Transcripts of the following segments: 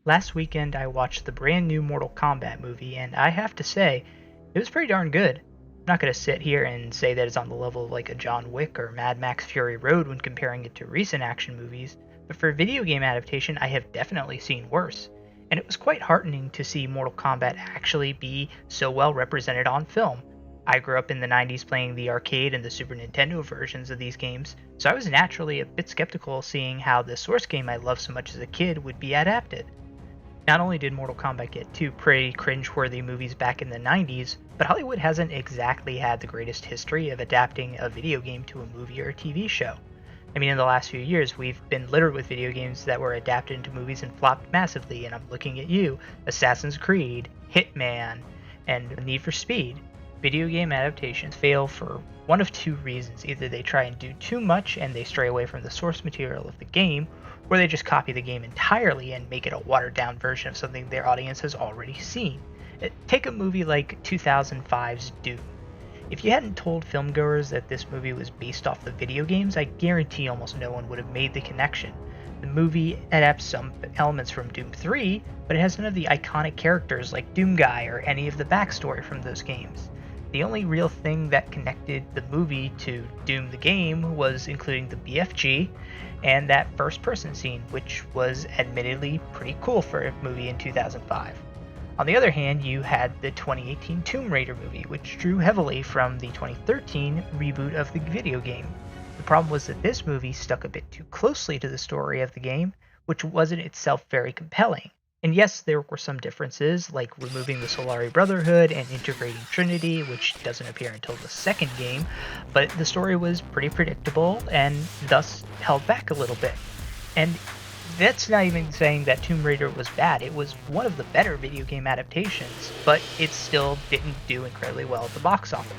Last weekend, I watched the brand new Mortal Kombat movie, and I have to say, it was pretty darn good. I'm not going to sit here and say that it's on the level of like a John Wick or Mad Max Fury Road when comparing it to recent action movies, but for a video game adaptation, I have definitely seen worse. And it was quite heartening to see Mortal Kombat actually be so well represented on film. I grew up in the 90s playing the arcade and the Super Nintendo versions of these games, so I was naturally a bit skeptical seeing how the source game I loved so much as a kid would be adapted. Not only did Mortal Kombat get two pretty cringe-worthy movies back in the 90s, but Hollywood hasn't exactly had the greatest history of adapting a video game to a movie or a TV show. I mean, in the last few years, we've been littered with video games that were adapted into movies and flopped massively, and I'm looking at you, Assassin's Creed, Hitman, and Need for Speed. Video game adaptations fail for one of two reasons. Either they try and do too much and they stray away from the source material of the game, or they just copy the game entirely and make it a watered down version of something their audience has already seen. Take a movie like 2005's Doom. If you hadn't told filmgoers that this movie was based off the video games, I guarantee almost no one would have made the connection. The movie adapts some elements from Doom 3, but it has none of the iconic characters like Doom Guy or any of the backstory from those games. The only real thing that connected the movie to Doom the game was including the BFG and that first person scene, which was admittedly pretty cool for a movie in 2005. On the other hand, you had the 2018 Tomb Raider movie, which drew heavily from the 2013 reboot of the video game. The problem was that this movie stuck a bit too closely to the story of the game, which wasn't itself very compelling. And yes, there were some differences, like removing the Solari Brotherhood and integrating Trinity, which doesn't appear until the second game, but the story was pretty predictable and thus held back a little bit. And that's not even saying that Tomb Raider was bad. It was one of the better video game adaptations, but it still didn't do incredibly well at the box office.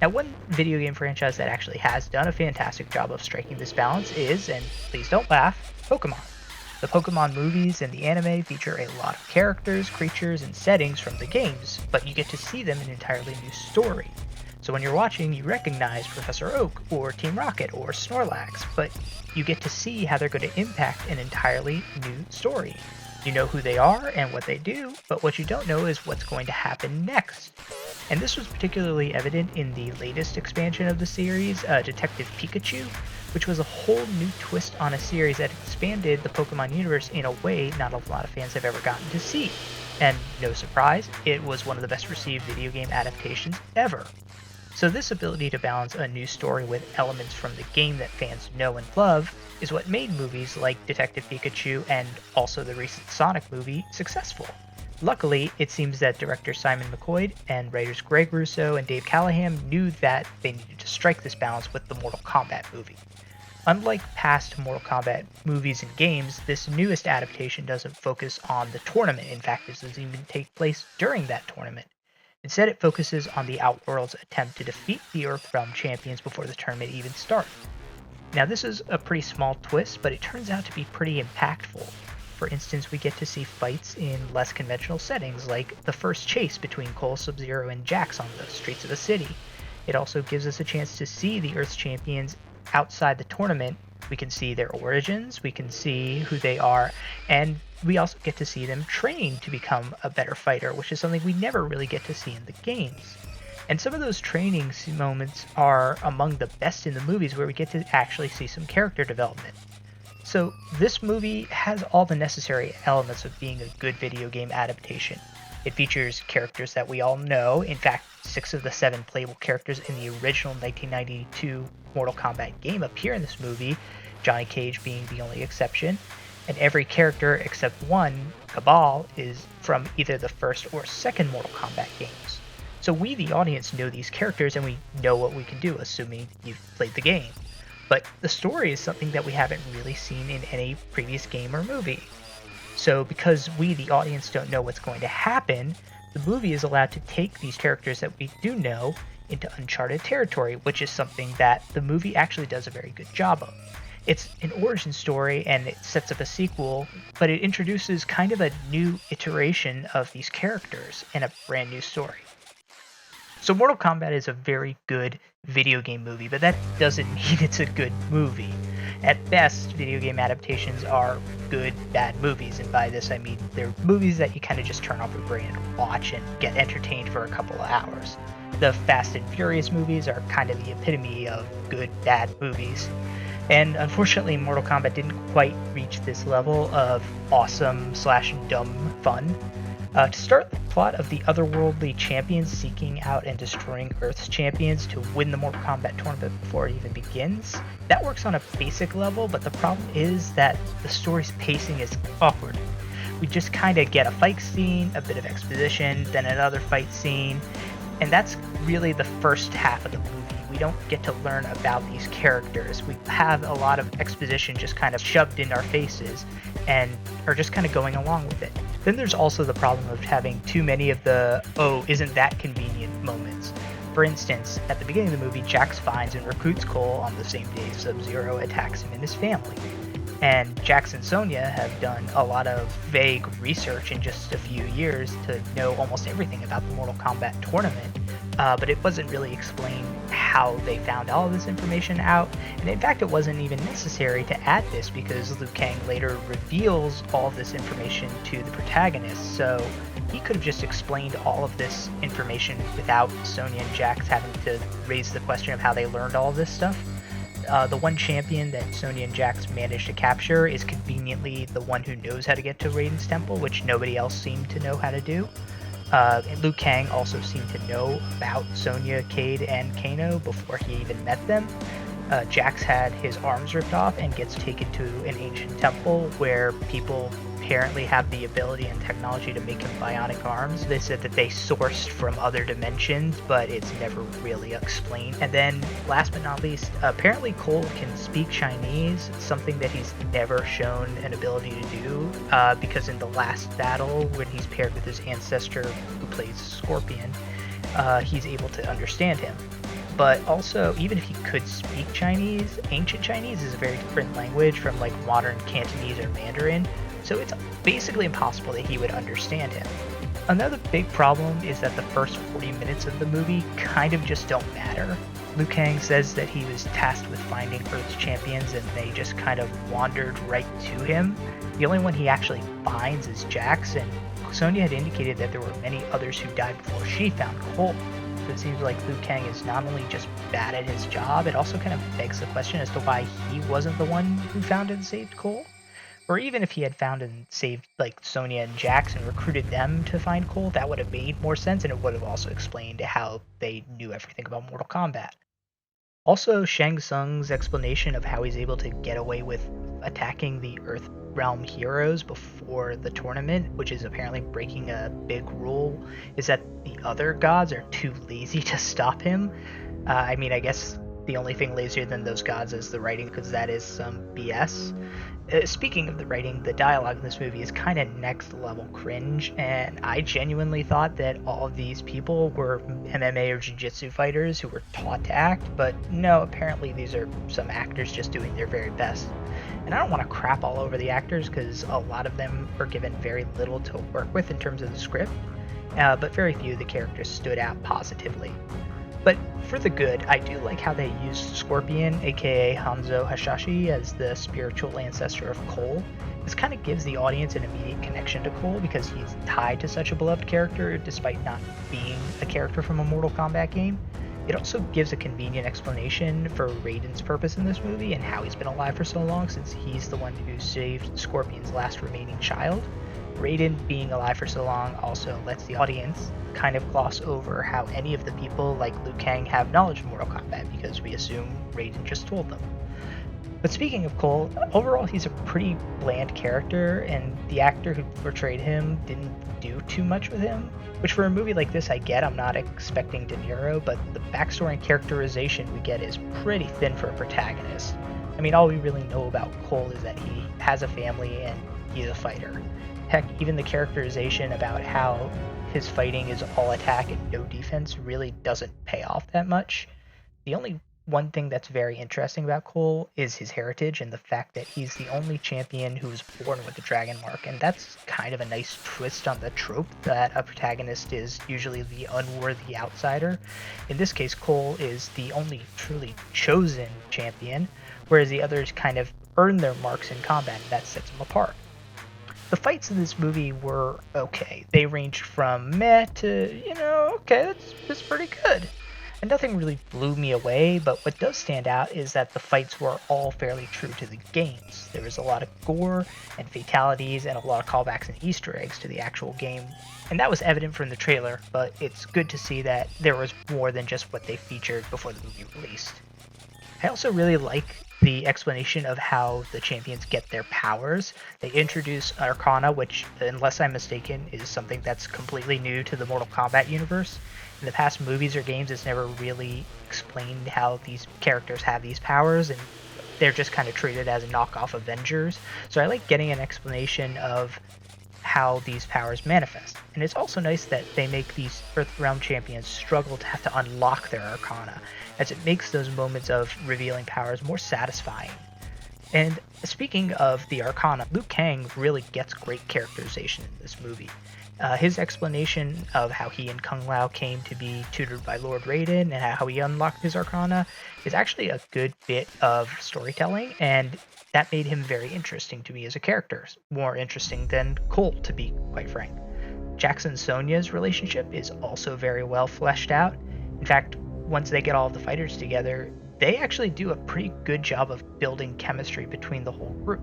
Now, one video game franchise that actually has done a fantastic job of striking this balance is, and please don't laugh, Pokemon. The Pokemon movies and the anime feature a lot of characters, creatures, and settings from the games, but you get to see them in an entirely new story. So when you're watching, you recognize Professor Oak, or Team Rocket, or Snorlax, but you get to see how they're going to impact an entirely new story. You know who they are and what they do, but what you don't know is what's going to happen next. And this was particularly evident in the latest expansion of the series, Detective Pikachu, which was a whole new twist on a series that expanded the Pokemon universe in a way not a lot of fans have ever gotten to see. And no surprise, it was one of the best received video game adaptations ever. So this ability to balance a new story with elements from the game that fans know and love is what made movies like Detective Pikachu and also the recent Sonic movie successful. Luckily, it seems that director Simon McQuoid and writers Greg Russo and Dave Callahan knew that they needed to strike this balance with the Mortal Kombat movie. Unlike past Mortal Kombat movies and games, this newest adaptation doesn't focus on the tournament. In fact, this doesn't even take place during that tournament. Instead, it focuses on the Outworld's attempt to defeat the Earthrealm champions before the tournament even starts. Now, this is a pretty small twist, but it turns out to be pretty impactful. For instance, we get to see fights in less conventional settings, like the first chase between Cole, Sub-Zero, and Jax on the streets of the city. It also gives us a chance to see the Earth's champions outside the tournament. We can see their origins, we can see who they are, and we also get to see them train to become a better fighter, which is something we never really get to see in the games. And some of those training moments are among the best in the movies, where we get to actually see some character development. So this movie has all the necessary elements of being a good video game adaptation. It features characters that we all know. In fact, 6 of the 7 playable characters in the original 1992 Mortal Kombat game appear in this movie, Johnny Cage being the only exception. And every character except one, Cabal, is from either the first or second Mortal Kombat games. So we, the audience, know these characters and we know what we can do, assuming you've played the game. But the story is something that we haven't really seen in any previous game or movie. So because we, the audience, don't know what's going to happen, the movie is allowed to take these characters that we do know into uncharted territory, which is something that the movie actually does a very good job of. It's an origin story and it sets up a sequel, but it introduces kind of a new iteration of these characters and a brand new story. So Mortal Kombat is a very good video game movie, but that doesn't mean it's a good movie. At best, video game adaptations are good, bad movies, and by this I mean they're movies that you kind of just turn off your brain and watch and get entertained for a couple of hours. The Fast and Furious movies are kind of the epitome of good, bad movies. And unfortunately, Mortal Kombat didn't quite reach this level of awesome/dumb fun. To start, the plot of the otherworldly champions seeking out and destroying Earth's champions to win the Mortal Kombat tournament before it even begins, that works on a basic level, but the problem is that the story's pacing is awkward. We just kind of get a fight scene, a bit of exposition, then another fight scene, and that's really the first half of the movie. We don't get to learn about these characters. We have a lot of exposition just kind of shoved in our faces and are just kind of going along with it. Then there's also the problem of having too many of the, oh, isn't that convenient moments. For instance, at the beginning of the movie, Jax finds and recruits Cole on the same day Sub-Zero attacks him and his family. And Jax and Sonya have done a lot of vague research in just a few years to know almost everything about the Mortal Kombat tournament, but it wasn't really explained how they found all of this information out, and in fact it wasn't even necessary to add this because Liu Kang later reveals all of this information to the protagonist, so he could have just explained all of this information without Sonya and Jax having to raise the question of how they learned all of this stuff. The one champion that Sonya and Jax managed to capture is conveniently the one who knows how to get to Raiden's temple, which nobody else seemed to know how to do. And Liu Kang also seemed to know about Sonya, Cade, and Kano before he even met them. Jax had his arms ripped off and gets taken to an ancient temple where people apparently have the ability and technology to make him bionic arms. They said that they sourced from other dimensions, but it's never really explained. And then, last but not least, apparently Cole can speak Chinese, something that he's never shown an ability to do, because in the last battle, when he's paired with his ancestor who plays Scorpion, he's able to understand him. But also, even if he could speak Chinese, ancient Chinese is a very different language from like modern Cantonese or Mandarin, so it's basically impossible that he would understand him. Another big problem is that the first 40 minutes of the movie kind of just don't matter. Liu Kang says that he was tasked with finding Earth's champions and they just kind of wandered right to him. The only one he actually finds is Jax, and Sonya had indicated that there were many others who died before she found Cole. So it seems like Liu Kang is not only just bad at his job, it also kind of begs the question as to why he wasn't the one who found and saved Cole. Or even if he had found and saved like Sonya and Jax and recruited them to find Cole, that would have made more sense, and it would have also explained how they knew everything about Mortal Kombat. Also, Shang Tsung's explanation of how he's able to get away with attacking the Earth Realm heroes before the tournament, which is apparently breaking a big rule, is that the other gods are too lazy to stop him. I mean, I guess the only thing lazier than those gods is the writing, because that is some BS. Speaking of the writing, the dialogue in this movie is kind of next level cringe, and I genuinely thought that all of these people were MMA or jiu-jitsu fighters who were taught to act, but no, apparently these are some actors just doing their very best. And I don't want to crap all over the actors because a lot of them are given very little to work with in terms of the script, but very few of the characters stood out positively. But for the good, I do like how they used Scorpion, aka Hanzo Hasashi, as the spiritual ancestor of Cole. This kind of gives the audience an immediate connection to Cole because he's tied to such a beloved character despite not being a character from a Mortal Kombat game. It also gives a convenient explanation for Raiden's purpose in this movie and how he's been alive for so long, since he's the one who saved Scorpion's last remaining child. Raiden being alive for so long also lets the audience kind of gloss over how any of the people like Liu Kang have knowledge of Mortal Kombat because we assume Raiden just told them. But speaking of Cole, overall he's a pretty bland character, and the actor who portrayed him didn't do too much with him, which for a movie like this I get. I'm not expecting De Niro, but the backstory and characterization we get is pretty thin for a protagonist. I mean, all we really know about Cole is that he has a family and he's a fighter. Heck, even the characterization about how his fighting is all attack and no defense really doesn't pay off that much. The only one thing that's very interesting about Cole is his heritage and the fact that he's the only champion who was born with the dragon mark, and that's kind of a nice twist on the trope that a protagonist is usually the unworthy outsider. In this case, Cole is the only truly chosen champion, whereas the others kind of earn their marks in combat, and that sets them apart. The fights in this movie were okay. They ranged from meh to, okay, that's pretty good. And nothing really blew me away, but what does stand out is that the fights were all fairly true to the games. There was a lot of gore and fatalities and a lot of callbacks and Easter eggs to the actual game, and that was evident from the trailer, but it's good to see that there was more than just what they featured before the movie released. I also really like the explanation of how the champions get their powers. They introduce Arcana, which, unless I'm mistaken, is something that's completely new to the Mortal Kombat universe. In the past movies or games, it's never really explained how these characters have these powers, and they're just kind of treated as a knockoff Avengers. So I like getting an explanation of how these powers manifest. And it's also nice that they make these Earthrealm champions struggle to have to unlock their Arcana, as it makes those moments of revealing powers more satisfying. And speaking of the Arcana, Liu Kang really gets great characterization in this movie. His explanation of how he and Kung Lao came to be tutored by Lord Raiden and how he unlocked his Arcana is actually a good bit of storytelling, and that made him very interesting to me as a character. More interesting than Cole, to be quite frank. Jackson Sonya's relationship is also very well fleshed out. In fact, once they get all of the fighters together, they actually do a pretty good job of building chemistry between the whole group.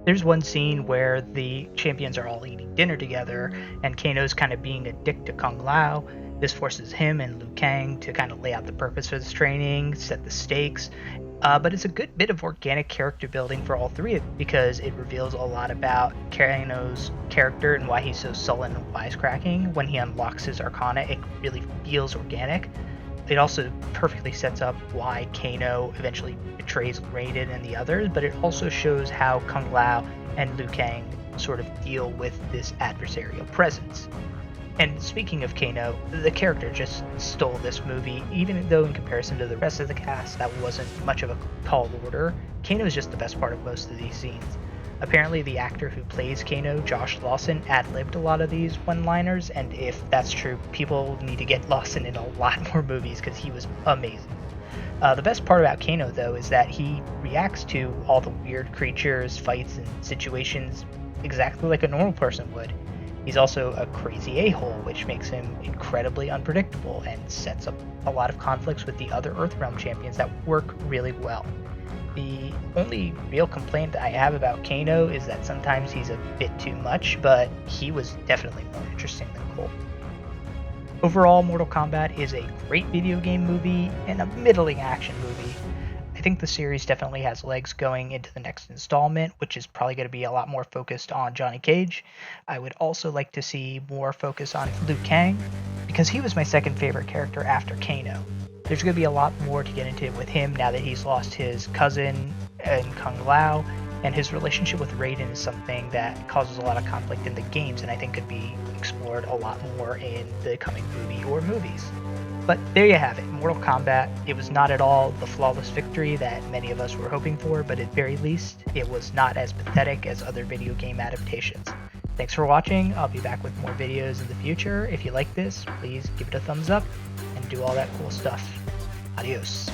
There's one scene where the champions are all eating dinner together, and Kano's kind of being a dick to Kung Lao. This forces him and Liu Kang to kind of lay out the purpose for this training, set the stakes, but it's a good bit of organic character building for all three of them, because it reveals a lot about Kano's character and why he's so sullen and wisecracking. When he unlocks his Arcana, it really feels organic. It also perfectly sets up why Kano eventually betrays Raiden and the others, but it also shows how Kung Lao and Liu Kang sort of deal with this adversarial presence. And speaking of Kano, the character just stole this movie, even though in comparison to the rest of the cast that wasn't much of a tall order. Kano is just the best part of most of these scenes. Apparently the actor who plays Kano, Josh Lawson, ad-libbed a lot of these one-liners, and if that's true, people need to get Lawson in a lot more movies because he was amazing. The best part about Kano, though, is that he reacts to all the weird creatures, fights, and situations exactly like a normal person would. He's also a crazy a-hole, which makes him incredibly unpredictable and sets up a lot of conflicts with the other Earthrealm champions that work really well. The only real complaint I have about Kano is that sometimes he's a bit too much, but he was definitely more interesting than Cole. Overall, Mortal Kombat is a great video game movie and a middling action movie. I think the series definitely has legs going into the next installment, which is probably going to be a lot more focused on Johnny Cage. I would also like to see more focus on Liu Kang, because he was my second favorite character after Kano. There's going to be a lot more to get into with him now that he's lost his cousin and Kung Lao, and his relationship with Raiden is something that causes a lot of conflict in the games, and I think could be explored a lot more in the coming movie or movies. But there you have it, Mortal Kombat. It was not at all the flawless victory that many of us were hoping for, but at very least, it was not as pathetic as other video game adaptations. Thanks for watching. I'll be back with more videos in the future. If you like this, please give it a thumbs up and do all that cool stuff. Adios.